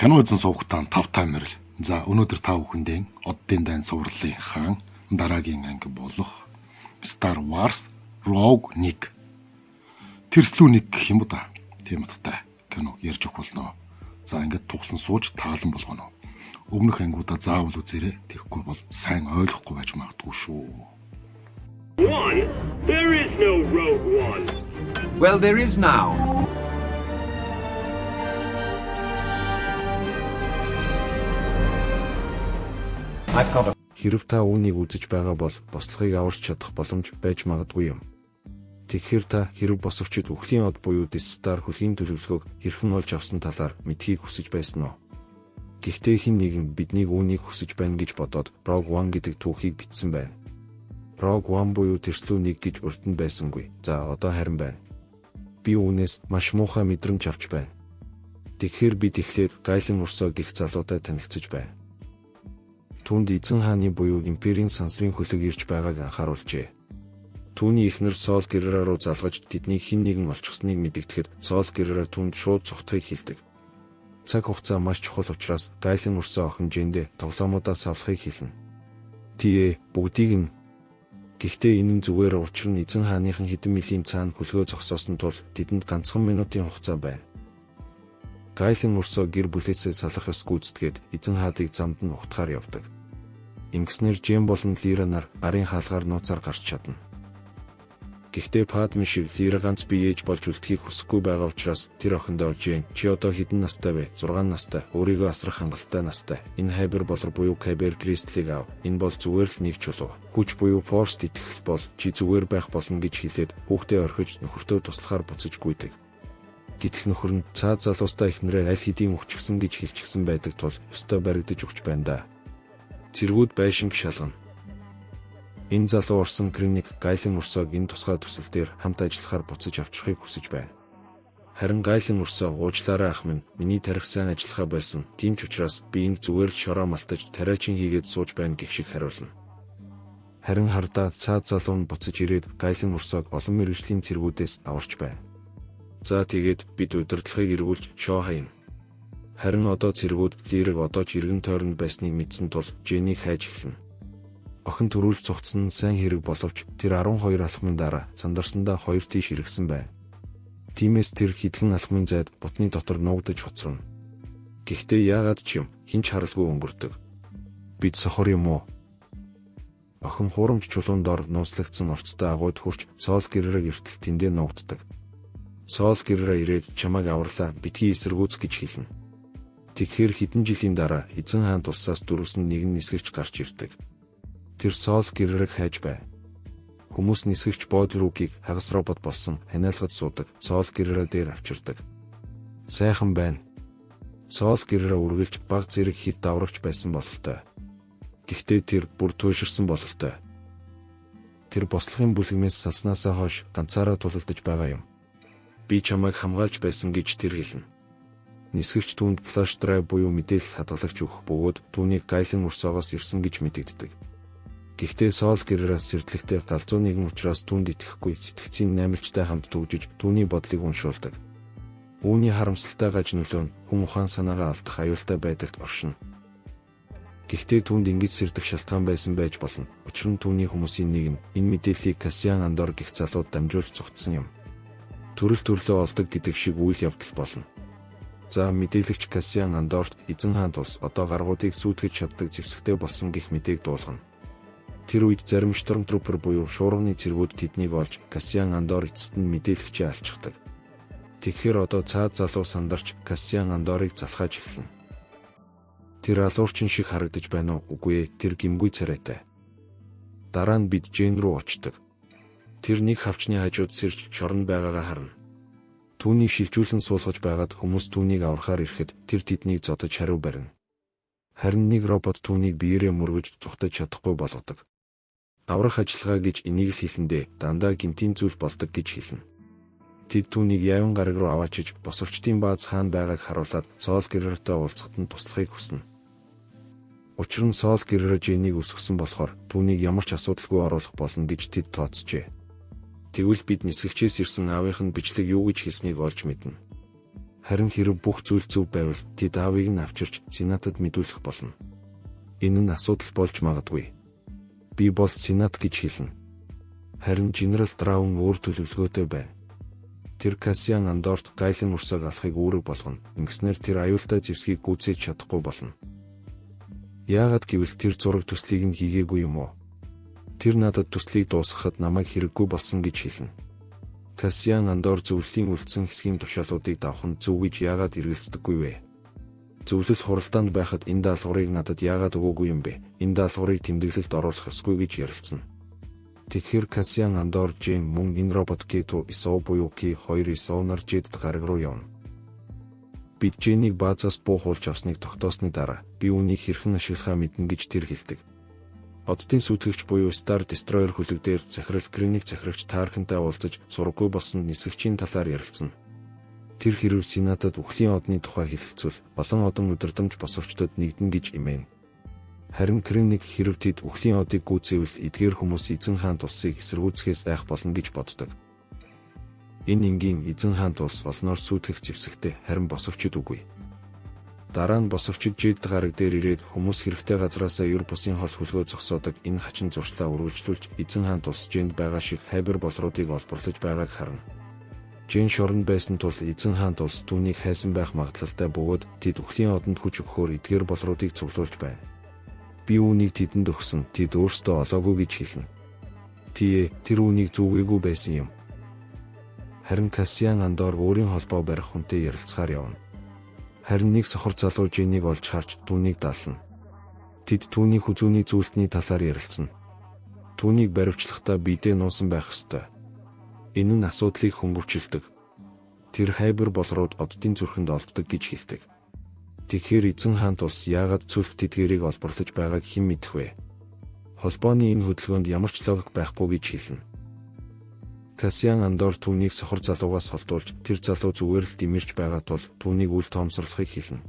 Кино эзэн суугтаан 5 таймер л. За өнөөдөр та бүхэндээ Оддын дайн цувралын хаан дараагийн анги болох Star Wars Rogue One тэрслүү нэг гэх юм да. Тийм утгатай кино ярьж өгөх болно. За ингээд тугсан сууж таалан болгоно. Өмнөх ангиудаа заавал үзээрэй. Тэгэхгүй бол сайн ойлгохгүй байж магадгүй шүү. One? There is no Rogue One. Well, there is now. I've got a... Хэрв та үүнийг үзэж байгаа бол бослогыг аварч чадах боломж байж магадгүй юм. Тэгэхээр та хэрв босовчид үхлийн од буюу Death Star хөлгийн төлөвлөгөөг хэрхэн олж авсан талаар мэдхийг хүсэж байсан уу? Гэхдээ хэн нэгэн биднийг үүнийг хүсэж байна гэж бодоод Rogue One гэдэг түүхийг бичсэн байна. Rogue One буюу тэрслүү нэг гэж урд нь байсангүй. За одоо харин байна. Би үүнээс маш муухай мэдрэмж авч байна. Тэгэхээр бид эхлээд Гайлен Урсоо гэх залуутай танилцж байна. Түүнд эзэн хааны буюу империйн сансрын хөлөг ирж байгааг анхааруулжээ. Түүний эхнэр Сол Геррера руу залгаж тэдний хэн нэгэн олчихсныг мэдэгдэхэд Сол Геррера түүнд шууд цогтхыг хэлдэг. Цаг хугацаа маш чухал учраас Гайлен Урсоо охин Жэндэ тоглоомуудаа савлахыг хэлнэ. Тие бүгдийг нь. Гэхдээ энэ нь зүгээр учир нь эзэн хааныхан хэдэн милийн цаана хөлгөө зогсоосон тул тэдэнд ганцхан минутын хугацаа байна. Гайлен Урсоо гэр бүлээсээ салах ёс гүйцэтгээд эзэн хаадыг замд нь ухтахаар явдаг. Ингэснээр Жэм болон Лира нар гарын хаалгаар нууцаар гарч чадна. Гэхдээ Падме шиг Лира ганц бие ээж болж үлдэхийг хүсэхгүй байгаа учраас тэр охиндоо Жэм чи одоо хэдэн настай вэ? 6 настай. Өөрийгөө асрах хангалттай настай. Энэ хайбер болор буюу Кайбер Кристлийг ав. Энэ бол зүгээр л нэг чулуу. Хүч буюу Форс итгэл бол чи зүгээр байх болно гэж хэлээд хүүхдээ орхиж нөхөртөө туслахаар буцаж гүйдэг. Гэтэл нөхөр нь цаад залуустай ихнэрээ аль хэдийн өгчихсэн гэж хэлчихсэн байдаг тул өстой баригдаж өгч байна да. Цэргүүд байшинг шалгана. Энэ залуу орсон Криник Гайлен Урсоог энэ тусгай төсөл дээр хамт ажиллахаар буцаж авчрахыг хүсэж байна. Харин Гайлен Урсоо уучлаарай ах минь, миний тарих сайн ажиллахаа байсан. Тийм ч учраас би энд зүгээр л шороо малтаж тариачин хийгээд сууж байна гэх шиг хариулна. Харин хардаа цаад залуу нь буцаж ирээд Гайлен Урсоог олон мэргэжлийн цэргүүдээс аварч байна. За тэгээд бид удирдлагыг эргүүлж шоу хаяна. Харин одоо цэргүүд Лирэг одоо ч иргэн тойронд байсныг мэдсэн тул Жэнийг хайж эхэлнэ. Охин төрүүлж цугцсан нь сайн хэрэг боловч тэр 12 алхмын дараа сандарсандаа 2 тийш иргсэн байна. Тиймээс тэр хитгэн алхмын зайд бутны дотор нуугдаж хоцорно. Гэхдээ яагаад ч юм хинч харалгүй өнгөрдөг. Бид сохор юм уу? Охин хуурамч чулуун дор нууцлагдсан орцтой агууд хурч Сол Геррерэг эртэл тэндээ нуугддаг. Сол Геррера ирээд чамайг аварлаа битгий эсэргүүц гэж хэлнэ. Тэгэхээр хэдэн жилийн дараа эзэн хаан тулсаас дөрвсөн нэгэн нисгэгч гарч ирдэг. Тэр Сол Геррерэг хайж бай. Хүмүүс нисгэгч Бодлрукийг хагас робот болсон ханиалгад суудаг Сол Геррера дээр авчирдаг. Сайхан байна. Сол Геррера үргэлж баг зэрэг хит даврагч байсан бололтой. Гэхдээ тэр бүр туйширсан бололтой. Тэр бослогын бүлэгмээс салснаасаа хойш ганцаараа тулалдаж байгаа юм. Би чамайг хамгаалж байсан гэж тэр хэлнэ. Нисгэгч түүнд флаш драйв буюу мэдээлэл хадгалагч өгөх бөгөөд түүнийг Гайлен Урсоогоос ирсэн гэж мэдэгддэг. Гэхдээ Сол Геррера сэрдлэгтэй галзуу нэгэн учраас түүнд итгэхгүй сэтгцийн наймалчтай хамт төвжиж түүний бодлыг уншуулдаг. Үүний харамсалтай гаж нөлөө нь хүн ухаан санаагаа алдах аюултай байдагт оршино. Гэхдээ түүнд ингэж сэрдэх шалтгаан байсан байж болно. Учир нь түүний хүмүүсийн нэг нь энэ мэдээллийг Кассиан Андор гэх залууд дамжуулж цугтсан юм. Төрөл төрлөө олдог гэдэг шиг үйл явдал болно. За мэдээлэгч Кассиан Андорт эзэн хаан тус одоо гаргуудыг сүйтгэж чаддаг зэвсэгтэй болсон гэх мэдээг дуулгана. Тэр үед зарим Stormtrooper буюу шуурганы цэргүүд тэднийг олж Кассиан Андор эцэст нь мэдээлэгчээ алчдаг. Тэгэхээр одоо цаад залуу сандарч Кассиан Андорыг залхааж эхэлнэ. Тэр алуурчин шиг харагдаж байна уу? Үгүй ээ, тэр гимгүй царайтай. Дараа нь бид Жэн рүү очдог. Тэр нэг хавчны хажууд сэрж шоронд байгаагаа харна. Түүнийг шилжүүлэн суулгаж байгаад хүмүүс түүнийг аврахаар ирэхэд тэр тэднийг зодож хариу барина. Харин нэг робот түүнийг биеэрээ мөргөж зүхтэж чадахгүй болгодог. Аврах ажиллагаа гэж энийг л хэлэндээ дандаа гинтийн зүйл болдог гэж хэлнэ. Тэд түүнийг явин гараг руу аваачиж босовчдын бааз хаан байгааг харуулад Сол Геррертэй уулзахад нь туслахыг хүснэ. Учир нь Сол Геррера Жэнийг өсгсөн болохоор түүнийг ямар ч асуудалгүй оруулах болно гэж тэд тооцжээ. Тэгвэл бид нисгэгчээс ирсэн аавынх нь бичлэг юу гэж хэлснийг олж мэднэ. Харин хэрэв бүх зүйл зөв байвал тэд аавыг нь авчирч Сенатад мэдүүлэх болно. Энэ нь асуудал болж магадгүй. Би бол Сенат гэж хэлнэ. Харин Генерал Драун өөр төлөвлөгөөтэй байна. Тэр Кассиан Андорт гайлан урсаг алахыг үүрэг болгоно. Ингэснээр тэр аюултай зэвсгийг гүйцээж чадахгүй болно. Яагаад гэвэл тэр зураг төслийг нь хийгээгүй юм уу? Тэр надад төслийг дуусгахад намайг хэрэггүй болсон гэж хэлнэ. Кассиан Андор зөвлөлийн үлдсэн хэсгийн тушаалуудыг давах нь зөв гэж яагаад эргэлздэггүй вэ? Зөвлөл хуралдаанд байхад энэ даалгаврыг надад яагаад өгөөгүй юм бэ? Энэ даалгаврыг тэмдэглэлд оруулах ёсгүй гэж ярилцсан. Тэгэхээр Кассиан Андор Жен мөн энэ робот K2 ISO буюу K2 ISO-нар Жэдд гараг руу явна. Бид Жэнийг баазаас буухуулж авсныг тогтоосны дараа би үүнийг хэрхэн ашиглахаа мэднэ гэж тэр хэлдэг. Оддын сүйтгэгч буюу Star Destroyer хөлөг дээр захирал Креник захирагч Тархантай уулзаж сургаггүй болсон нисгэгчийн талаар ярилцсан. Тэр хэрв Сенатад үхлийн одны тухай хэлэлцвэл олон одон өдөрдмж босовчдод нэгдэн гэж имээн. Харин Креник хэрв тэд үхлийн одыг гүйцээвэл эдгээр хүмүүс Эзэн хаант улсыг эсэргүүцэхээс айх болно гэж боддог. Энэ энгийн Эзэн хаант улс олноор сүйтгэх зэвсэгтэй, харин босовчд үгүй. Дараа нь босовчид Жэдд гараг дээр ирээд хүмүүс хэрэгтэй газраасаа юр бусын хол хөлгөө зогсоодог энэ хачин зуршлаа үргэлжлүүлж Эзэн хаант улс Жэнд байгаа шиг хайбар болруудыг олборлож байгааг харна. Жэн шоронд байсан тул Эзэн хаант улс түүнийг хайсан байх магадлалтай бөгөөд тэд үхлийн одонд хүч өгөхөөр эдгээр болруудыг цуглуулж байна. Би үүнийг тэдэнд өгсөн, тэд өөрсдөө олоогүй гэж хэлнэ. Тэр үүнийг зүгээгүй байсан юм. Харин Кассиан Андор өөрийн холбоо барих хүнтэй ярилцахаар явна. Харин нэг сохор залуу Жэнийг олж харж түүнийг даална. Тэд түүний хүзүүний зүйлтний талаар ярилцсан. Түүнийг баривчлахдаа бидээ нуусан байх ёстой. Энэ нь асуудлыг хөнгөвчлөдөг. Тэр хайбар болрууд оддын зүрхэнд олддог гэж хэлдэг. Тэгэхээр Эзэн хаант улс яагаад цүлх тэдгэрийг олборлож байгааг хэн мэдэх вэ? Холбооны энэ хөдөлгөөнд ямар ч логик байхгүй гэж хэлнэ. Кассиан Андор түүнийг сохор залуугаас холдуулж тэр залуу зүгээр л димэрч байгаа тул түүнийг үл тоомсорлохыг хэлнэ.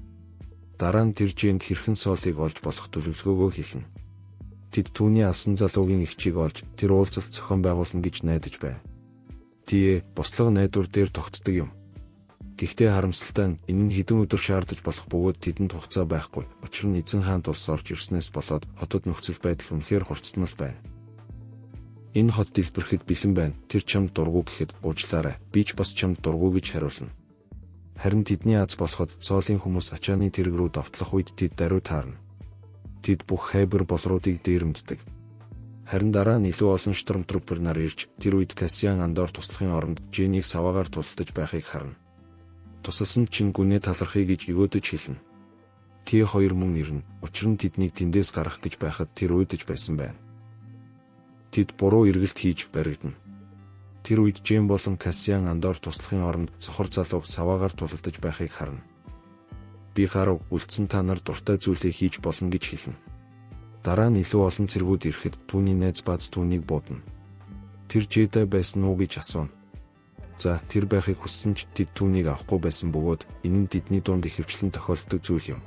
Дараа нь тэр Жэнд хэрхэн Солыг олж болох төлөвлөгөөгөө хэлнэ. Тэд түүний алсан залуугийн эгчийг олж тэр уулзалт зохион байгуулна гэж найдаж байна. Бослого найдвар дээр тогтдог юм. Гэхдээ харамсалтай нь энэ нь хэдэн өдөр шаардаж болох бөгөөд тэдэнд хугацаа байхгүй. Учир нь Эзэн хаант улс орж ирснээс болоод хотод нөхцөл байдал үнэхээр хурцсан байна. Энэ хот дэлбэрэхэд бэлэн байна. Тэр чамд дургу гэхэд уучлаарай. Би ч бас чамд дургу гэж хариулна. Харин тэдний аз болоход Солийн хүмүүс ачааны тэрэг рүү довтлох үед тэд даруй таарна. Тэд бүх хайбар болруудыг дээрэмддэг. Харин дараа нь илүү олон штормтрупер нар ирж тэр үед Кассиан Андор туслахын оронд Жэнийг саваагаар тултаж байхыг харна. Тусалсан чинь гүнээ талархъя гэж өвөөдөж хэлнэ. T2 мөн ирнэ. Учир нь тэднийг тэндээс гарах гэж байхад тэр уйдаж байсан байна. Тэд буруу эргэлт хийж баригдана. Тэр үед Жэн болон Кассиан Андор туслахын оронд сохор залууг саваагаар тулалдаж байхыг харна. Би гарав үлдсэн та нар дуртай зүйлээ хийж болно гэж хэлнэ. Дараа нь илүү олон цэргүүд ирэхэд түүний найз бааз түүнийг буудна. Тэр Жэдэ байсан уу гэж асууна. За тэр байхыг хүссэн ч тэд түүнийг авахгүй байсан бөгөөд энэ нь тэдний дунд ихэвчлэн тохиолддог зүйл юм.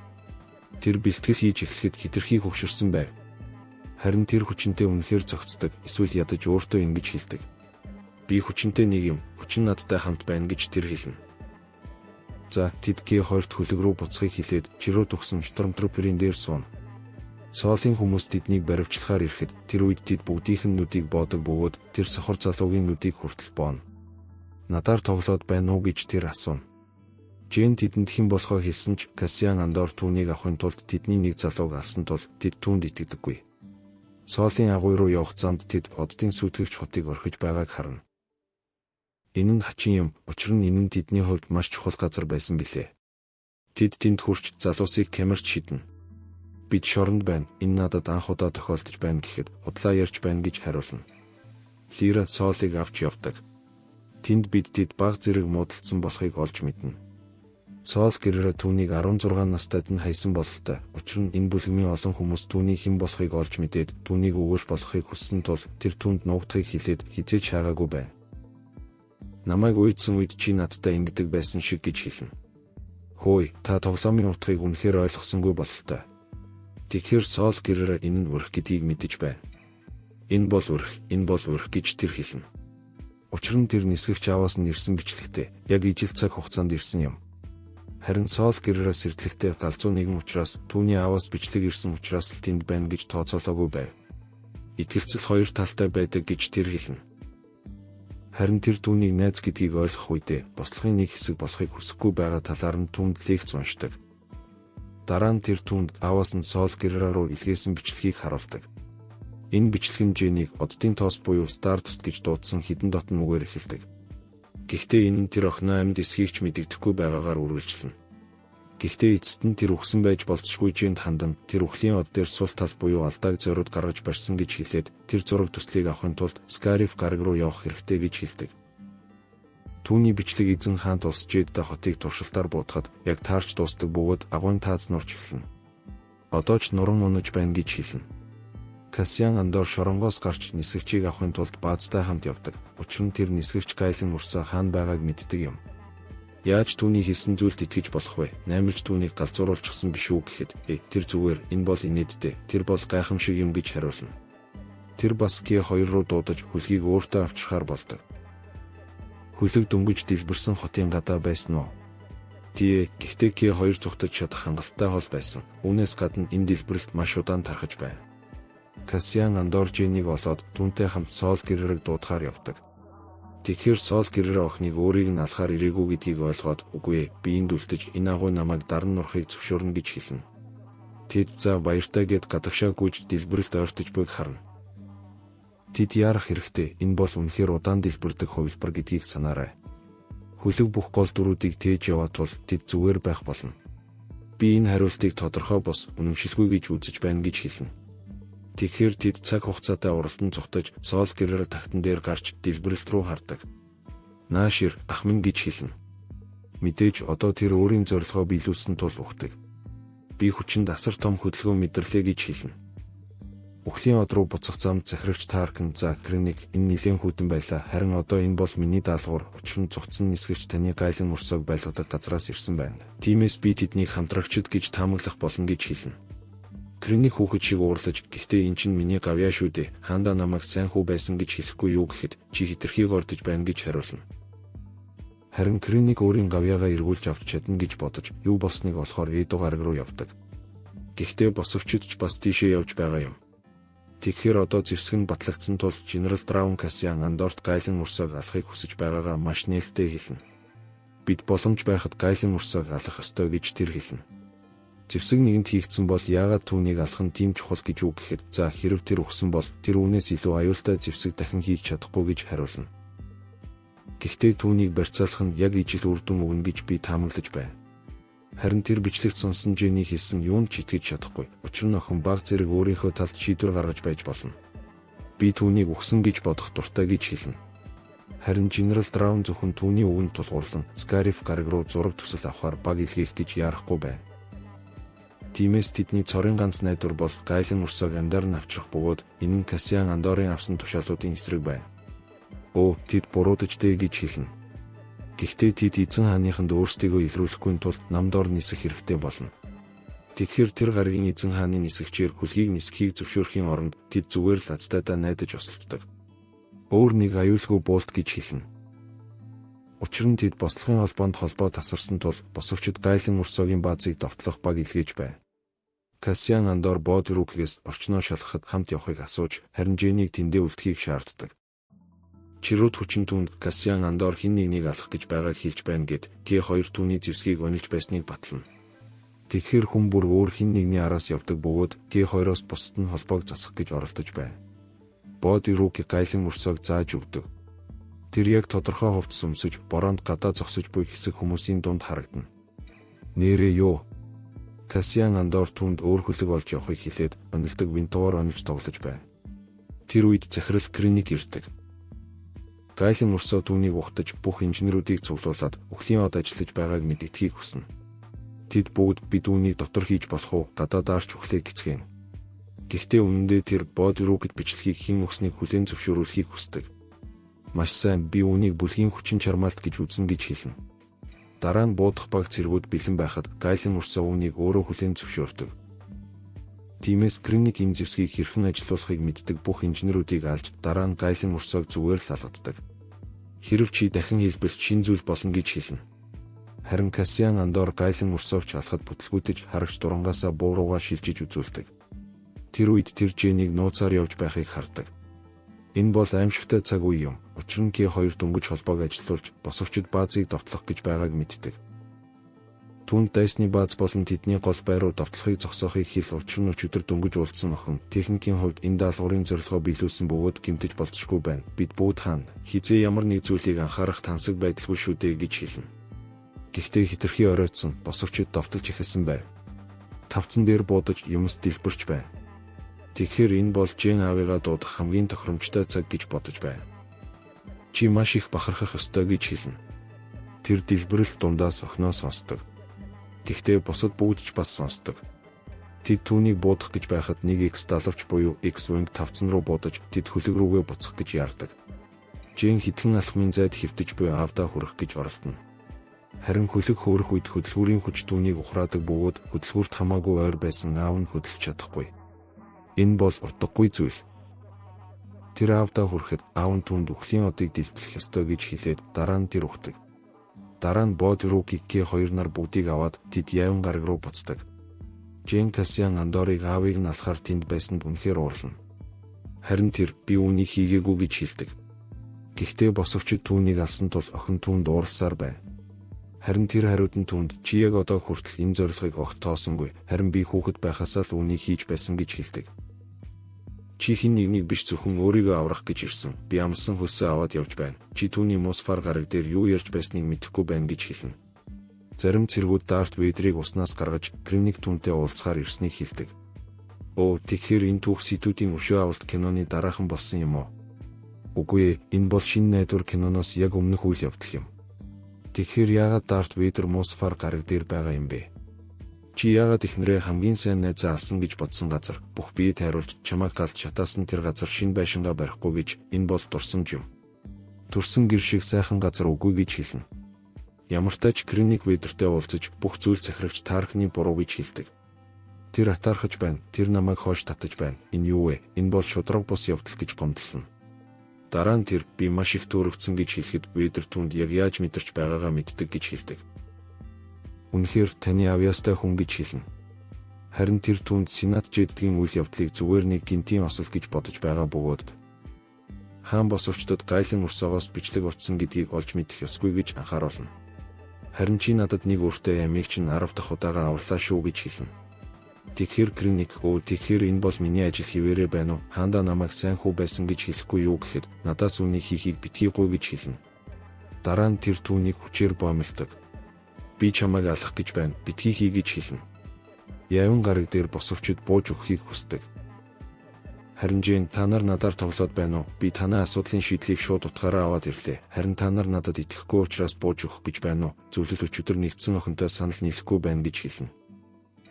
Тэр бэлтгэл хийж эхлэхэд хэтэрхий хөвшөрсөн байв. Харин тэр хүчинтэй үнэхээр зохицдог, эсвэл ядаж өөртөө ингэж хэлдэг. Би хүчинтэй нэг юм, хүчин надтай хамт байна гэж тэр хэлнэ. За тэд G2-т хөлөг рүү буцахыг хэлээд жирөө төгсөн штормтрууперийн дээр сууна. Солийн хүмүүс тэднийг баривчлахаар ирэхэд тэр үед тэд бүгдийнх нь нүдийг боодог бөгөөд тэр сохор залуугийн нүдийг хүртэл бооно. Надаар тоглоод байна уу гэж тэр асууна. Жэн тэдэнд хэн болохоо хэлсэн ч Кассиан Андор түүнийг авахын тулд тэдний нэг залууг алсан тул тэд түүнд итгэдэггүй. Солийн агуй руу явах замд тэд оддын сүйтгэгч хотыг орхиж байгааг харна. Энэ нь хачин юм, учир нь энэ нь тэдний хувьд маш чухал газар байсан билээ. Тэд тэнд хүрч залуусыг камерч шиднэ. Бид шоронд байна, энэ надад анх удаа тохиолдож байна гэхэд худлаа ярьж байна гэж хариулна. Лира Солыг авч явдаг. Тэнд бид тэд баг зэрэг муудалцсан болохыг олж мэднэ. Сол гэрээрээ түүнийг 16 настайд нь хайсан бололтой. Учир нь энэ бүлгмийн олон хүмүүс түүний хэн болохыг олж мэдээд түүнийг өгөөж болохыг хүссэн тул тэр түүнд нуугдахыг хэлээд хизээж хаагаагүй байна. Намайг уйдсан үед чи надтай ингэдэг байсан шиг гэж хэлнэ. Хөөе, та тоглоомын утгыг үнэхээр ойлгосонгүй бололтой. Тэгэхээр Сол гэрээрээ энэ нь өрх гэдгийг мэдэж байна. Энэ бол өрх гэж тэр хэлнэ. Учир нь тэр нисгэгч аваас нь ирсэн бичлэгтэй яг ижил цаг хугацаанд ирсэн юм. Харин Сол гэрээрээ сэрдлэгтэй галзуу нэгэн учраас түүний ааваас бичлэг ирсэн учраас л тэнд байна гэж тооцоолоогүй байв. Итгэлцэл хоёр талтай байдаг гэж тэр хэлнэ. Харин тэр түүнийг найз гэдгийг ойлгох үедээ бослогын нэг хэсэг болохыг хүсэхгүй байгаа талаар нь түүнд лекц уншдаг. Дараа нь тэр түүнд ааваас нь Сол гэрээр рүү илгээсэн бичлэгийг харуулдаг. Энэ бичлэг нь Женийг оддын тоос буюу Stardust гэж дуудсан хідэн дотн үгээр эхэлдэг. Гэхдээ энэ нь тэр охиноо амьд эсхийг ч мэдэгдэхгүй байгаагаар үргэлжилнэ. Гэхдээ эцэст нь тэр үхсэн байж болцсогүй Жент хандан тэр үхлийн од дээр сул тал буюу алдааг зориуд гаргаж барьсан гэж хэлээд тэр зураг төслийг авахын тулд Scarif гараг руу явах хэрэгтэй гэж хэлдэг. Түүний бичлэг эзэн хаан тулс Жеддэ хотыг туршилтаар буутахад яг таарч дуустдаг бөгөөд агуйн тааз нурч эхэлнэ. Одоо ч нуран унаж байна гэж хэлнэ. Кассиан Андор шоронгоос гарч нисгчийг авахын тулд баазтай хамт явдаг. Учир нь тэр нисгч Кайлен Урса хаан байгааг мэддэг юм. Яаж түүний хэлсэн зүйлд итгэж болох вэ? Наймалж түүнийг галзууруулчихсан биш үү гэхэд тэр зүгээр энэ бол инээдтэй. Тэр бол гайхамшиг юм гэж хариулна. Тэр бас К2 руу дуудаж хөлгийг өөртөө авчрахаар болдог. Хөлөг дөнгөж дэлбэрсэн хотын гадаа байсан уу? Тий, гэхдээ К2 зүгтэж чадах хангалттай хол байсан. Үүнээс гадна энэ дэлбэрэлт маш удаан тархаж байна. Кассиан Андор Женийг олоод түүнтэй хамт Сол гэрээрээ дуудахаар явдаг. Тэгэхээр Сол гэрээрээ охиныг өөрийг нь алахаар ирээгүй гэдгийг ойлгоод үгүй ээ би энд үлдэж энэ агуй намайг даран нурахыг зөвшөөрнө гэж хэлнэ. Тэд за баяртай гэд гадагшаа гүйж дэлбэрэлт ойртож буйг харна. Тэд яарах хэрэгтэй энэ бол үнэхээр удаан дэлбэрдэг хувилбар гэдгийг санаарай. Хөлөг бүх гол дүрүүдийг тээж яваа тул тэд зүгээр байх болно. Би энэ хариултыг тодорхой бос үнэмшилгүй гэж үзэж байна гэж хэлнэ. Тэгэхээр тэд цаг хугацаатай уралдан цугтаж Сол гэрээр тагтан дээр гарч дэлбэрэлт рүү хардаг. Наашир ах минь гэж хэлнэ. Мэдээж одоо тэр өөрийн зорилгоо биелүүлсэн тул ухдаг. Би хүчинд асар том хөдөлгөөн мэдэрлээ гэж хэлнэ. Үхлийн од руу буцах замд захирагч Таркан за Крэник энэ нэлээд хүйтэн байлаа. Харин одоо энэ бол миний даалгавар. Учир нь цугцсан нисгэж таны Кайлен Урсаг байлгадаг газраас ирсэн байна. Тиймээс би тэднийг хамтрагчид гэж таамаглах болно гэж хэлнэ. Крэник хүүхэд шиг уурлаж гэхдээ эн чинь миний гавьяа шүү дээ. Хаандаа намайг сайн хүү байсан гэж хэлэхгүй юу гэхэд чи хитрхийг ордож байна гэж хариулна. Харин Крэник өөрийн гавьяагаа эргүүлж авч чадна гэж бодож юу болсныг олохоор Эду гараг руу явдаг. Гэхдээ босовчид ч бас тийшээ явж байгаа юм. Тэгэхээр одоо зэвсэг нь батлагдсан тул Генерал Драун Кассиан Андорт Кайлен Урсаг алахыг хүсэж байгаагаа маш нээлттэй хэлнэ. Бид боломж байхад Кайлен Урсаг алах ёстой гэж тэр хэлнэ. Зэвсэг нэгэнд хийгдсэн бол яагаад түүнийг алах нь тийм чухал гэж үг гэхэд за хэрв тэр өгсөн бол тэр үүнээс илүү аюултай зэвсэг дахин хийж чадахгүй гэж хариулна. Гэхдээ түүнийг барьцаалах нь яг ижил үр дүн өгнө гэж би таамаглаж байна. Харин тэр бичлэгт сонсон Жений хэлсэн юунд ч итгэж чадахгүй. Учир нь охин баг зэрэг өөрийнхөө талд шийдвэр гаргаж байж болно. Би түүнийг өгсөн гэж бодох дуртай гэж хэлнэ. Харин Генерал Драун зөвхөн түүний үгэнд тулгуурлан Scarif гараг руу зураг төсөл авахар баг илгээх гэж яарахгүй байна. Тиймээс тэдний цорын ганц найдвар бол Кайлен Урсаг амьдар нь авчрах бөгөөд энэ нь Кассиан Андорын авсан тушаалуудын эсрэг байна. Тэд буруудаж дээ гэж хэлнэ. Гэхдээ тэд эзэн хааныханд өөрсдийгөө илрүүлэхгүй тулд намдор нисэх хэрэгтэй болно. Тэгэхээр тэр гаригийн эзэн хааны нисгчээр хөлгийг нисгэхийг зөвшөөрөхийн оронд тэд зүгээр л азтайдаа найдаж осолддог. Өөр нэг аюулгүй буулт гэж хэлнэ. Учир нь тэд бослогын холбоонд холбоо тасарсан тул босовчид Кайлен Урсагийн баазыг довтлох баг илгээж байна. Кассиан Андор Бодрукгээс орчноо шалгахад хамт явахыг асууж харин Женийг тэндээ үлдэхийг шаарддаг. Чирүүд хүчин түнд Кассиан Андор хин нэгнийг алах гэж байгааг хэлж байна гэд К2 түүний зэвсгийг онилж байсныг батлана. Тэгэхээр хүн бүр өөр хин нэгний араас явдаг бөгөөд К2-оос бусад нь холбоог засах гэж оролдож байна. Бодрук Кайлен Урсаг зааж өгдөг. Тэр яг тодорхой хувьд сүмсэж бороонд гадаа зогсож буй хэсэг хүмүүсийн дунд харагдана. Нэрээ юу? Кассиан Андор түнд өөр хөлөг олж явахыг хэлээд онилдог винтовоор онилж тоглож байна. Тэр үед захирал Крэник ирдэг. Кайлен Урсаа түүнийг ухтаж бүх инженеруудыг цуглуулад үхлийн од ажиллаж байгааг мэдгэдгийг хүснэ. Тэд бүгд бид үүнийг дотор хийж болох уу? Гадаа даарч үхлээ гэцгээн. Гэхдээ үнэндээ тэр Бодрукд бичлэгийг хэн өгснийг хүлээн зөвшөөрүүлэхийг хүсдэг. Маш сайн би үүнийг бүлгийн хүчин чармаалт гэж үзнэ гэж хэлнэ. Дараа нь буудах баг цэргүүд бэлэн байхад Кайлен Урсаа үүнийг өөрөө хүлээн зөвшөөрдөг. Тиймээс Крэник энэ зэвсгийг хэрхэн ажилуулахыг мэддэг бүх инженеруудыг алж дараа нь Кайлен Урсааг зүгээр л алгаддаг. Хэрв чи дахин хэлбэл шин зүйл болно гэж хэлнэ. Харин Кассиан Андор гайлан өрсөөгч алхад бүтлгүүтэж харагч дурангаасаа бууруугаа шилжиж үзүүлдэг. Тэр үед тэр Жэнийг нууцаар явж байхыг хардаг. Энэ бол аимшигтай цаг үе юм. Учир нь К2 дөнгөж холбоог ажилуулж босовчид баазыг довтлох гэж байгааг мэддэг. Түүнд дайсны бааз болон тэдний гол байруу довтлохыг зогсоохыг хэл учир нь өчигдөр дөнгөж уулзсан охин. Техникийн хувьд энэ даалгаврын зорилгоо биелүүлсэн бөгөөд гэмтэж болцсохгүй байна. Бид бүгд хаана хизээ ямар нэг зүйлийг анхаарах тансаг байдалгүй шүү дээ гэж хэлнэ. Гэхдээ хитрхи оройтсон босовчид довтолж эхэлсэн байв. Тавцан дээр буудаж юмс дэлбэрч байна. Тэгэхээр энэ бол Жэн аавыгаа дуудах хамгийн тохиромжтой цаг гэж бодож байна. Чи маш их бахархах ёстой гэж хэлнэ. Тэр дэлбэрэл дундаас охиноо сонсдог. Гэхдээ бусад бүгд ч бас сонсдог. Тэд түүнийг буудах гэж байхад нэг X-далавч буюу X-wing тавцан руу буудаж тэд хөлөг рүүгээ буцах гэж яардаг. Жэн хитгэн алхмын зайд хөвтөж буй аавдаа хүрэх гэж оролдоно. Харин хөлөг хөөрөх үед хөдөлгүүрийн хүч түүнийг ухраадаг бөгөөд хөдөлгүүрт хамаагүй ойр байсан аав нь хөдөлж чадахгүй. Энэ бол утгагүй зүйл. Тэр аавдаа хүрэхэд аав нь түүнд үхлийн одыг дэлбэлэх ёстой гэж хэлээд дараа нь тэр ухдаг. Дараа нь бод руу К2 нар бүгдийг аваад тэд яавн гараг руу буцдаг. Жэн Кассиан Андорыг аавыг нь алахаар тэнд байсанд үнэхээр уурлана. Харин тэр би үүнийг хийгээгүй гэж хэлдэг. Гэхдээ босовчид түүнийг алсан тул охин түүнд уурласаар байна. Харин тэр хариуд нь түүнд чи яг одоо хүртэл энэ зорилгыг огт тоосонгүй. Харин би хүүхэд байхасаа л үүнийг хийж байсан гэж хэлдэг. Чи хин нэгнийг биш зөвхөн өөрийгөө аврах гэж ирсэн. Би амлсан хөлсөө аваад явж байна. Чи түүний Мосфар гараг дээр юу ярьж байсныг мэдэхгүй байна гэж хэлнэ. Зарим цэргүүд Дарт Вейдрийг уснаас гаргаж Кремник түүнтэй уулзахаар ирснийг хэлдэг. Оо, тэгэхээр энэ түүх сэтүүдийн өшөө авалт киноны дараахан болсон юм уу? Үгүй ээ, энэ бол шинэ найдвар киноноос яг өмнөх үйл явдал юм. Тэгэхээр яагаад Дарт Вейдер Мосфар гараг дээр байгаа юм бэ? Чи яагаад ихнэрээ хамгийн сайн найзаа алсан гэж бодсон газар бүх бие тайруулж чамайг галд шатаасан тэр газар шинэ байшингаа барихгүй гэж энэ бол дурсамж юм. Төрсөн гэр шиг сайхан газар үгүй гэж хэлнэ. Ямартай ч Кремник Вейдертэй уулзаж бүх зүйл захирагч Тархны буруу гэж хэлдэг. Тэр атаархаж байна. Тэр намайг хойш татаж байна. Энэ юу вэ? Энэ бол шудраг бус явдал гэж гомдлоно. Дараа нь тэр би маш их төөрөгцсөн гэж хэлэхэд Вейдер түүнд яг яаж мэдэрч байгаагаа мэддэг гэж хэлдэг. Үнэхээр таны авьяастай хүн гэж хэлнэ. Харин тэр түүнд Сенат жиддгийн үйл явдлыг зүгээр нэг гинтийн осол гэж бодож байгаа бөгөөд хаан босовчдод гайлан өрсөөгөөс бичлэг уртсан гэдгийг олж мэдэх ёсгүй гэж анхааруулна. Харин чи надад нэг өртөө ямиг чинь 10 дахь удаага аварлаа шүү гэж хэлнэ. Тэгэхээр Кремник тэгэхээр энэ бол миний ажил хിവэрэ байна уу? Хаанда намайг сайн хүү байсан гэж хэлэхгүй юу гэхэд надаас үнийг хийхийг битгийгүй гэж хэлнэ. Дараа нь тэр түүнийг хүчээр боомлдог. Би чамайг алах гэж байна. Битгий хий гэж хэлнэ. Яавн гараг дээр босовчид бууж өгөхийг хүсдэг. Харин Жэн та нар надаар тоглоод байна уу? Би танай асуудлын шийдлийг шууд утгаараа аваад ирлээ. Харин та нар надад итгэхгүй учраас бууж өгөх гэж байна уу? Зөвлөл өчигдөр нэгдсэн охинтой санал нийлэхгүй байна гэж хэлнэ.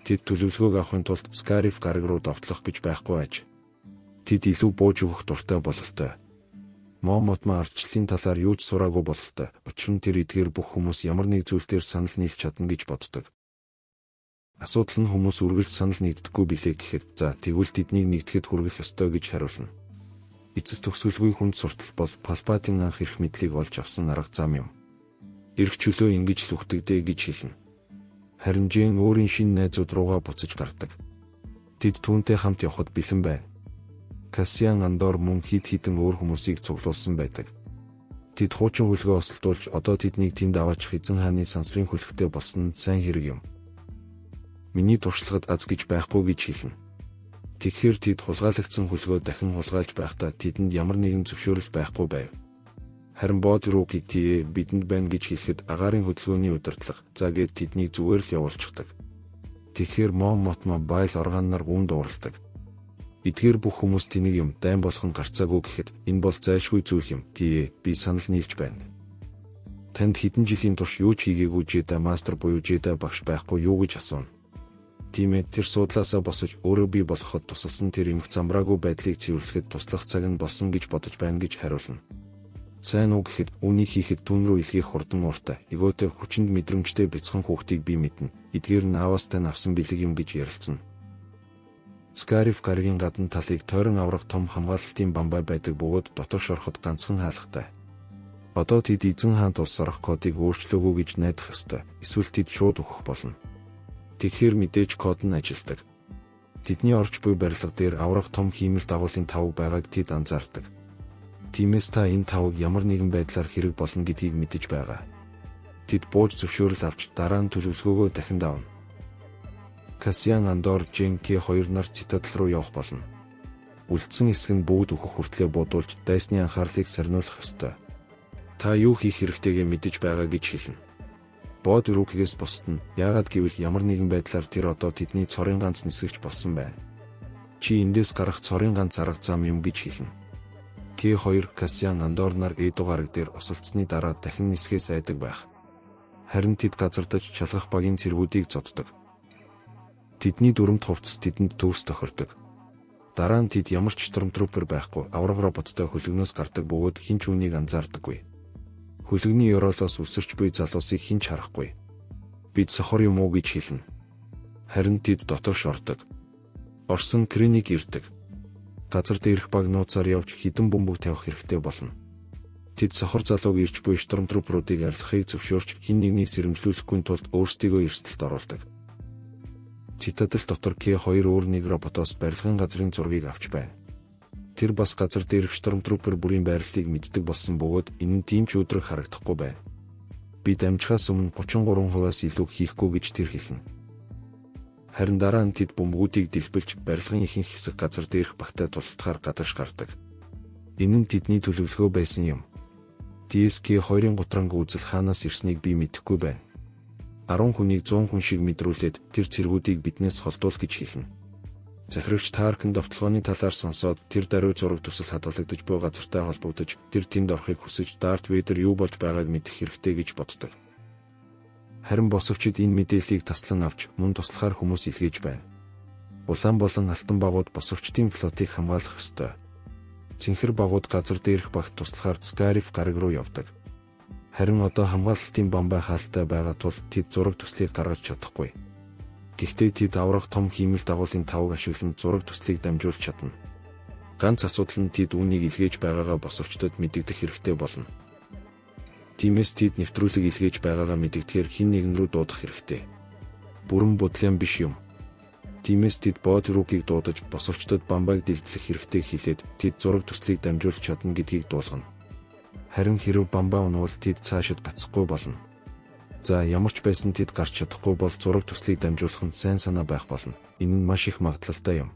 Тэд төлөвлөгөөг авахын тулд Скариф гараг руу довтлох гэж байхгүй аж. Тэд илүү бууж өгөх дуртай бололтой. Мотма ардчлалын талаар юу ч сураагүй бололтой. Учир нь тэр эдгээр бүх хүмүүс ямар нэг зүйл дээр санал нийлж чадна гэж боддог. Асуудал нь хүмүүс үргэлж санал нэгддэггүй билээ гэхэд за тэгвэл тэднийг нэгдэхэд хүргэх ёстой гэж хариулна. Эцэс төгсгөлгүй хүнд суртал бол Палпатин анх ирэх мэдлийг олж авсан арга зам юм. Ирэх чөлөө ингэж л үхтэгдээ гэж хэлнэ. Харин Жэн өөрийн шинэ найзууд руугаа буцаж гардаг. Тэд түүнтэй хамт явхад бэлэн байна. Кассиан Андор мөн хид хідэн өөр хүмүүсийг цуглуулсан байдаг. Тэд хуучин хөлгөө осолдуулж одоо тэднийг тэнд аваачих эзэн хааны сансрын хөлгөтэй болсон нь сайн хэрэг юм. Миний туршлагад аз гэж байхгүй гэж хэлнэ. Тэгэхээр тэд хулгайлагдсан хөлгөө дахин хулгайлж байхдаа тэдэнд ямар нэгэн зөвшөөрөл байхгүй байв. Харин бод руу КТ бидэнд байна гэж хэлэхэд агаарын хөдөлгөөний удирдлага за гээд тэднийг зүгээр л явуулчихдаг. Тэгэхээр Мотма Байл орган нар үүнд уурладаг. Эдгээр бүх хүмүүс тэнийг юм дайн болох нь гарцаагүй гэхэд энэ бол зайлшгүй зүйл юм. Би санал нийлж байна. Танд хэдэн жилийн турш юу ч хийгээгүй Жеда мастер буюу Жеда багш байхгүй юу гэж асууна. Тийм ээ тэр суудлаасаа босож өөрөө бий болоход тусалсан тэр эмх замраагүй байдлыг цэвэрлэхэд туслах цаг нь болсон гэж бодож байна гэж хариулна. Сайн уу гэхэд үнийг хийхэд түн рүү илгээх хурдан ууртай. Эгөөтэй хүчинд мэдрэмжтэй бяцхан хүүхдийг би мэднэ. Эдгээр нь аавастай авсан бэлэг юм гэж ярилцсан. Скариф гарагийн гадна талыг тойрон аврах том хамгаалалтын бамбай байдаг бөгөөд дотоош ороход ганцхан хаалгатай. Одоо тэд эзэн хаант улс орох кодыг өөрчлөөгөө гэж найдах ёстой. Эсвэл тэд шууд өгөх болно. Тэгэхээр мэдээж код нь ажилдаг. Тэдний орч буй барилга дээр аврах том хиймэл дагуулын тавг байгааг тэд анзаардаг. Тиймээс та энэ тавг ямар нэгэн байдлаар хэрэг болно гэдгийг мэдэж байгаа. Тэд бууж зөвшөөрөл авч дараа нь төлөвлөгөөгөө дахин давна. Кассиан Андор Женки хоёр нар цитадал руу явах болно. Үлдсэн хэсэг нь бүгд өөхөх хүртлээр бодуулж дайсны анхаарлыг сарниулах ёстой. Та юу хийх хэрэгтэйгээ мэдэж байгаа гэж хэлнэ. Бод Рукигээс бусд нь яагаад гэвэл ямар нэгэн байдлаар тэр одоо тэдний цорын ганц нисгэгч болсон байна. Чи эндээс гарах цорын ганц арга зам юм гэж хэлнэ. К2 Кассиан Андор нар Эдо гараг дээр осолцсны дараа дахин нисгээс айдаг байх. Харин тэд газардаж чалгах багийн цэргүүдийг зоддог. Тэдний дүрмд хувцас тэдэнд төгс тохирдог. Дараа нь тэд ямар ч штормтрупер байхгүй авраг роботтой хөлгөнөөс гардаг бөгөөд хинч үнийг анзаардаггүй. Хөлгөний ёроолоос үсэрч буй залуусыг хинч харахгүй. Бид сохор юм уу гэж хэлнэ. Харин тэд дотор шордог. Орсон Креник ирдэг. Газар дээрх баг нууцаар явж хідэн бөмбөг тавих хэрэгтэй болно. Тэд сохор залууг ирж буй штормтрупруудыг арилгахыг зөвшөөрч хин нэгнийг сэрэмжлүүлэхгүй тулд өөрсдийгөө эрсдэлд оруулдаг. Цитадал дотор К2 өөр нэг роботоос барилгын газрын зургийг авч байна. Тэр бас газар дээрх штормтрупер бүрийн байрлалыг мэддэг болсон бөгөөд энэ нь тийм ч өдрөг харагдахгүй байна. Бид амжихаас өмнө 33%-аас илүү хийхгүй гэж тэр хэлнэ. Харин дараа нь тэд бөмбөгүүдийг дэлбэлж барилгын ихэнх хэсэг газар дээрх багтай тултахаар гадагш гардаг. Энэ нь тэдний төлөвлөгөө байсан юм. ДСК2-ын гутранг үзэл хаанаас ирснийг би мэдэхгүй байна. 10 хүнийг 100 хүн шиг мэдрүүлээд тэр цэргүүдийг биднээс холдуул гэж хэлнэ. Захирагч Таркин довтлооны талаар сонсоод тэр даруй зураг төсөл хадгалагдаж буй газартай холбогдож тэр тэнд орохыг хүсэж Дарт Вейдер юу болж байгааг мэдэх хэрэгтэй гэж боддог. Харин босовчид энэ мэдээллийг таслан авч мөн туслахаар хүмүүс илгээж байна. Улаан болон алтан багууд босовчдын флотыг хамгаалах ёстой. Цэнхэр багууд газар дээрх багт туслахаар Скариф гараг руу явдаг. Харин одоо хамгаалалтын бамбай хаалттай байгаа тул тэд зураг төслийг гаргаж чадахгүй. Гэхдээ тэд аврах том хиймэл дагуулын тавг ашиглан зураг төслийг дамжуулж чадна. Ганц асуудал нь тэд үүнийг илгээж байгаагаа босовчдод мэдэгдэх хэрэгтэй болно. Тиймээс тэд нэвтрүүлэг илгээж байгаагаа мэдэгдэхээр хэн нэгэн рүү дуудах хэрэгтэй. Бүрэн бодлын биш юм. Тиймээс тэд Бод Рукиг дуудаж босовчдод бамбайг дэлбэлэх хэрэгтэйг хэлээд тэд зураг төслийг дамжуулж чадна гэдгийг дуулгана. Харин хэрэв бамбай унвал тэд цаашид гацхгүй болно. За ямар ч байсан тэд гарч чадахгүй бол зураг төслийг дамжуулах нь сайн санаа байх болно. Энэ нь маш их магадлалтай юм.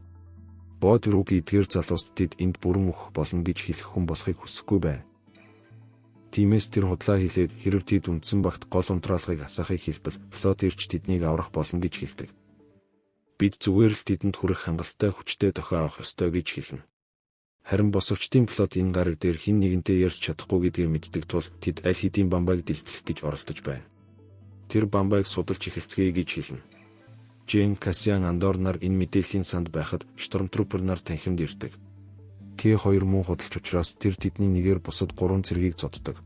Бод Руки эдгээр залуус тэд энд бүрэн өгөх болно гэж хэлэх хүн болохыг хүсэхгүй байна. Тиймээс тэр худлаа хэлээд хэрэв тэд үндсэн багт гол унтраалгыг асаахыг хэлбэл флот ирж тэднийг аврах болно гэж хэлдэг. Бид зүгээр л тэдэнд хүрэх хангалттай хүчтэй дохио авах ёстой гэж хэлнэ. Харин босовчдын флот энэ гараг дээр хэн нэгэнтэй ярьж чадахгүй гэдгийг мэддэг тул тэд аль хэдийн бамбайг дэлбэлэх гэж оролдож байна. Тэр бамбайг судалж эхэлцгээе гэж хэлнэ. Жен Кассиан Андор нар энэ мэдээллийн санд байхад штормтрупер нар танхимд ирдэг. К2 муу худалч учраас тэр тэдний нэгээр бусад 3 цэргийг зоддог.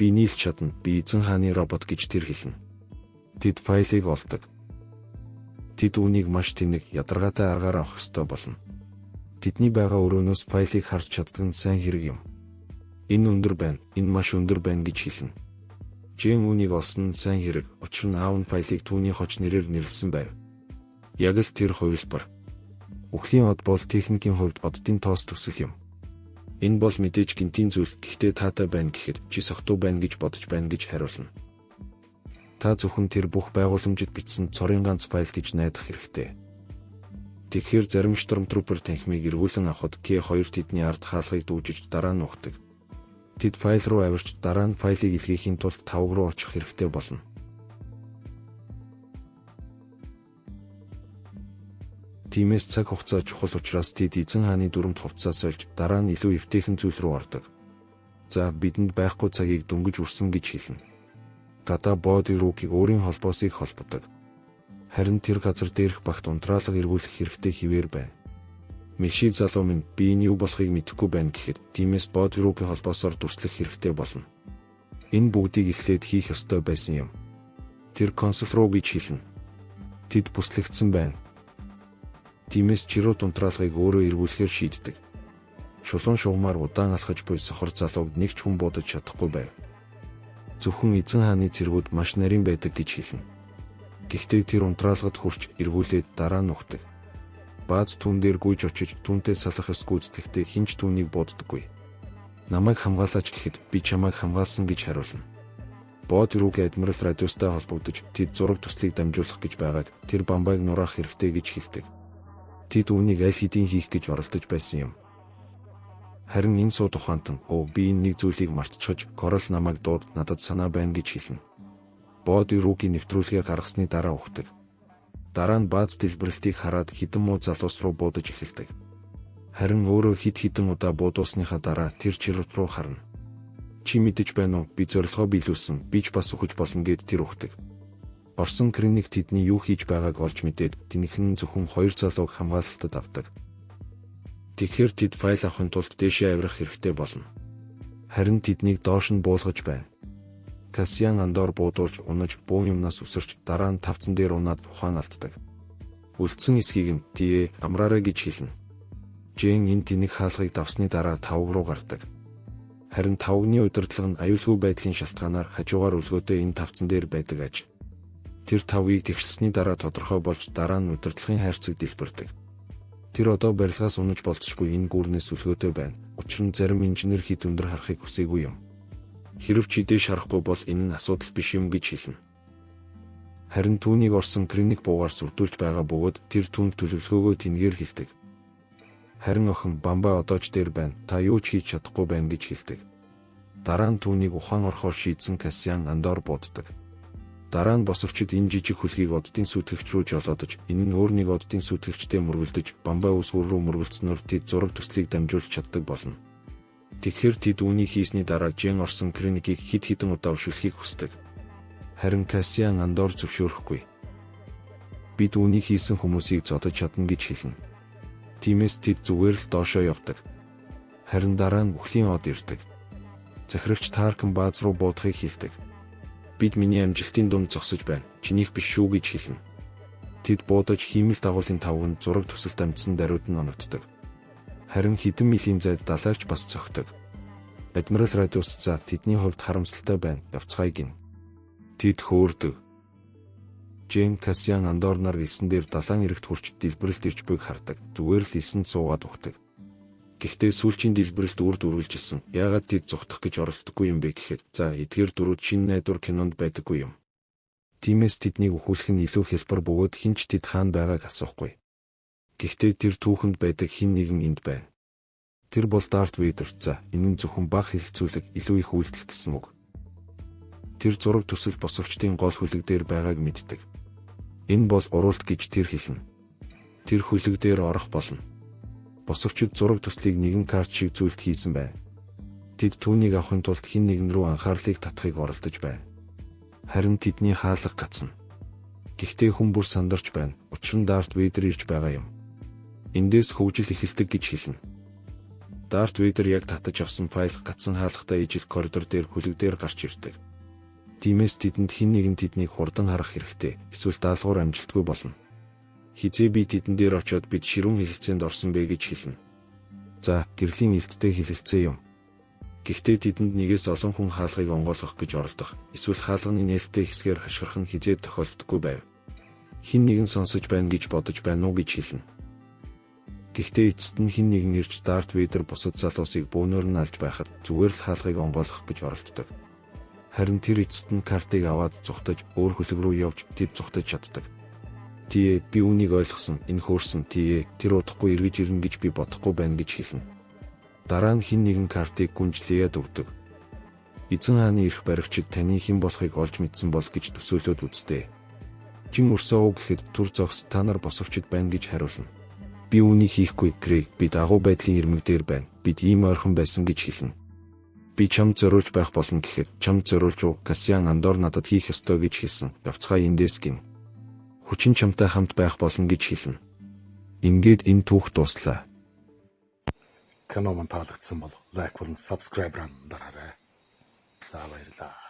Би нийлж чадна, би эзэн хааны робот гэж тэр хэлнэ. Тэд файлыг олдог. Тэд үүнийг маш тэнэг, ядаргаатай аргаар авах ёстой болно. Тэдний байгаа өрөөнөөс файлыг харж чаддаг нь сайн хэрэг юм. Энэ өндөр байна, энэ маш өндөр байна гэж хэлнэ. Жен үүнийг олсон нь сайн хэрэг, учир нь аав нь файлыг түүний хоч нэрээр нэрлсэн байв. Яг л тэр хувилбар. Үхлийн од бол техникийн хувьд оддын тоос төсөл юм. Энэ бол мэдээж гинтийн зүйл, гэхдээ таатай байна гэхэд чи согтуу байна гэж бодож байна гэж хариулна. Та зөвхөн тэр бүх байгууламжид бичсэн цорын ганц файл гэж найдах хэрэгтэй. Тэгэхээр зарим штормтрупер танхимыг эргүүлэн авахд К2 тэдний ард хаалгыг дүүжиж дараа нь ухдаг. Тэд файл руу авирч дараа нь файлыг илгээхийн тулд тавг руу очих хэрэгтэй болно. Тиймээс цаг хугацаа чухал учраас тэд эзэн хааны дүрмд хувцас сольж дараа нь илүү эвтэйхэн зүйл рүү ордог. За бидэнд байхгүй цагийг дөнгөж үрсэн гэж хэлнэ. Гадаа Бод Рукиг өөрийн холбоосыг холбодог. Харин тэр газар дээрх багт унтраалга эргүүлэх хэрэгтэй хിവэр байна. Миши залуу минь би энэ юу болохыг мэдэхгүй байна гэхэд тиймээс Бод Ругийн холбоосоор дүрслэх хэрэгтэй болно. Энэ бүгдийг эхлээд хийх ёстой байсан юм. Тэр консул руу гэж хэлнэ. Тэд бүслэгдсэн байна. Тиймээс чирууд унтраалгыг өөрөө эргүүлэхээр шийддэг. Шулуун шугамаар удаан алхаж буй сохор залууг нэг ч хүн бодож чадахгүй байв. Зөвхөн эзэн хааны цэргүүд маш нарийн байдаг гэж хэлнэ. Гэхдээ тэр унтраалгад хурч эргүүлээд дараа нь ухдаг. Бааз түн дээр гүйж очиж түнтэй салах ёс гүйцэтгэхдээ хинч түүнийг боддоггүй. Намайг хамгаалаач гэхэд би чамайг хамгаалсан гэж хариулна. Бод рүүгээ Адмирал радиустай холбогдож тэд зураг төслийг дамжуулах гэж байгааг тэр Бамбайг нураах хэрэгтэй гэж хэлдэг. Тэд үүнийг аль хэдийн хийх гэж оролдож байсан юм. Харин энэ сууд ухаантан би энэ нэг зүйлийг мартчихж Корал намайг дууд надад санаа байна гэж хэлнэ. Бод рүүгийн нэвтрүүлгээ гаргасны дараа ухдаг. Дараа нь бааз дэлбэрэлтийг хараад хідэн муу залуус руу буудаж эхэлдэг. Харин өөрөө хид хідэн удаа буудуусныхаа дараа тэр чирот руу харна. Чи мэдэж байна уу? Би зорилгоо биелүүлсэн. Би ч бас ухаж болно гэд тэр ухдаг. Орсон Криник тэдний юу хийж байгааг олж мэдээд тэнийхэн зөвхөн 2 залууг хамгаалалтад авдаг. Тэгэхээр тэд файл авахын тулд дээшээ авирах хэрэгтэй болно. Харин тэднийг доош нь буулгаж байна. Кассиан Андор буудуулж унаж буу юмнаас өсөрч дараа нь тавцан дээр унаад ухаан алддаг. Үлдсэн эсхийг нь тий амраарай гэж хэлнэ. Жэн энэ тэнэг хаалгыг давсны дараа тавг руу гардаг. Харин тавгны удирдлага нь аюулгүй байдлын шалтгаанаар хажуугаар өлгөөтэй энэ тавцан дээр байдаг аж. Тэр тавгийг тэгшилсний дараа тодорхой болж дараа нь удирдлагын хайрцаг дэлбэрдэг. Тэр одоо барилгаас унаж болцсохгүй энэ гүүрнээс өлгөөтэй байна. Учир нь зарим инженер хэд өндөр харахыг хүсээгүй юм. Хэрв чи дээш харахгүй бол энэ нь асуудал биш юм гэж хэлнэ. Харин түүнийг орсон Криник буугаар сүрдүүлж байгаа бөгөөд тэр түнд төлөвлөгөөгөө тэнгээр хэлдэг. Харин охин Бамбай одоо ч дээр байна. Та юу ч хийж чадахгүй байна гэж хэлдэг. Дараа нь түүнийг ухаан орохоор шийдсэн Кассиан Андор боддог. Дараа нь босовчид энэ жижиг хөлгийг оддын сүйтгэгч рүү жолоодож, энэ нь өөр нэг оддын сүйтгэгчтэй мөргөлдөж, Бамбай усгүр рүү мөргөлдснөөр тэд зураг төслийг дамжуулж чаддаг болно. Тэгэхээр тэд үүнийг хийсний дараа Жен орсон Криникийг хэд хэдэн удаа өшөөлөхийг хүсдэг. Харин Кассиан Андор зөвшөөрөхгүй. Бид үүнийг хийсэн хүмүүсийг зодож чадна гэж хэлнэ. Тиймээс тэд зүгээр л доошоо явдаг. Харин дараа нь үхлийн од ирдэг. Захирагч Таркан бааз руу буудахыг хэлдэг. Бид миний амжилтын дунд зогсож байна. Чинийх биш шүү гэж хэлнэ. Тэд буудаж хиймэл дагуулын тавганд зураг төсөлт амжсан даруйд нь оногддог. Харин хэдэн милийн зайд далайч бас цогтөг. Адмирал радиус за тэдний хувьд харамсалтай байна. Явцгаая гин. Тэд хөөрдөг. Жен Кассиан Андор нар элсэн дээр далайн эрэгт хурч дэлбэрэлт ирж буйг хардаг. Зүгээр л элсэнд суугаад ухдаг. Гэхдээ сүүлчийн дэлбэрэлт үрд үргэлжилсэн. Яагаад тэд зүхтах гэж оролддоггүй юм бэ гэхэд за эдгээр дөрүүд шинэ найдвар кинонд байдаггүй юм. Тиймээс тэднийг өхүүлэх нь илүү хялбар бөгөөд хинч тэд хаана байгааг асуухгүй. Гэхдээ тэр түүхэнд байдаг хэн нэгэн энд байна. Тэр бол Дарт Вейдер. За энэ нь зөвхөн бага хилцүүлэг илүү их үйлдэл гэсэн үг. Тэр зураг төсөл босовчдын гол хөлөг дээр байгааг мэддэг. Энэ бол уруулт гэж тэр хэлнэ. Тэр хөлөг дээр орох болно. Босовчид зураг төслийг нэгэн карт шиг зүйлд хийсэн байна. Тэд түүнийг авахын тулд хэн нэгэн рүү анхаарлыг татахыг оролдож байна. Харин тэдний хаалга гацна. Гэхдээ хүн бүр сандарч байна. Учир нь Дарт Вейдер ирж байгаа юм. Эндээс хөгжил эхэлдэг гэж хэлнэ. Дарт Вейдер яг татаж авсан файл гацсан хаалгатай ижил коридор дээр хөлөг дээр гарч ирдэг. Тиймээс тэдэнд хэн нэгэн тэднийг хурдан харах хэрэгтэй. Эсвэл даалгавар амжилтгүй болно. Хизээ би тэдэн дээр очиод бид ширүүн хэлэлцээнд орсон бэ гэж хэлнэ. За, гэрлийн нэлттэй хэлэлцээ юм. Гэхдээ тэдэнд нэгээс олон хүн хаалгыг онгойлгох гэж оролдох, эсвэл хаалганы нээлттэй хэсгээр хашгирах нь хизээ тохиолддоггүй байв. Хэн нэгэн сонсож байна гэж бодож байна уу гэж хэлнэ. Гэхдээ эцэст нь хэн нэгэн ирж Дарт Вейдер бусад залуусыг бөөнөр нь алж байхад зүгээр л хаалгыг онгойлгох гэж оролддог. Харин тэр эцэст нь картыг аваад зүхтаж өөр хөлөг рүү явж тэд зүхтаж чаддаг. Тий, би үнийг ойлгосон. Энэ хөөрсөн. Тий, тэр удахгүй эргэж ирнэ гэж би бодохгүй байна гэж хэлнэ. Дараа нь хэн нэгэн картыг гүнжлээд өгдөг. Эзэн хааны эрх баригчид таны хэн болохыг олж мэдсэн бол гэж төсөөлөд үзтээ. Чин өрсөө үг гэхэд түр зогс та нар босовчид байна гэж хариулна. Би үнийг хийхгүй, Крейг. Би дагуу байдлын ирмэг дээр байна. Бид ийм ойрхон байсан гэж хэлнэ. Би чамд зориулж байх болно гэхэд чамд зориулж уу Кассиан Андор надад хийх ёстой гэж хэлсэн. Явцгаая эндээс гин. Хүчин чамтай хамт байх болно гэж хэлнэ. Ингээд энэ түүх дуслаа. Кино мань таалагдсан бол лайк болон subscribe-аар дараарай. За баярлалаа.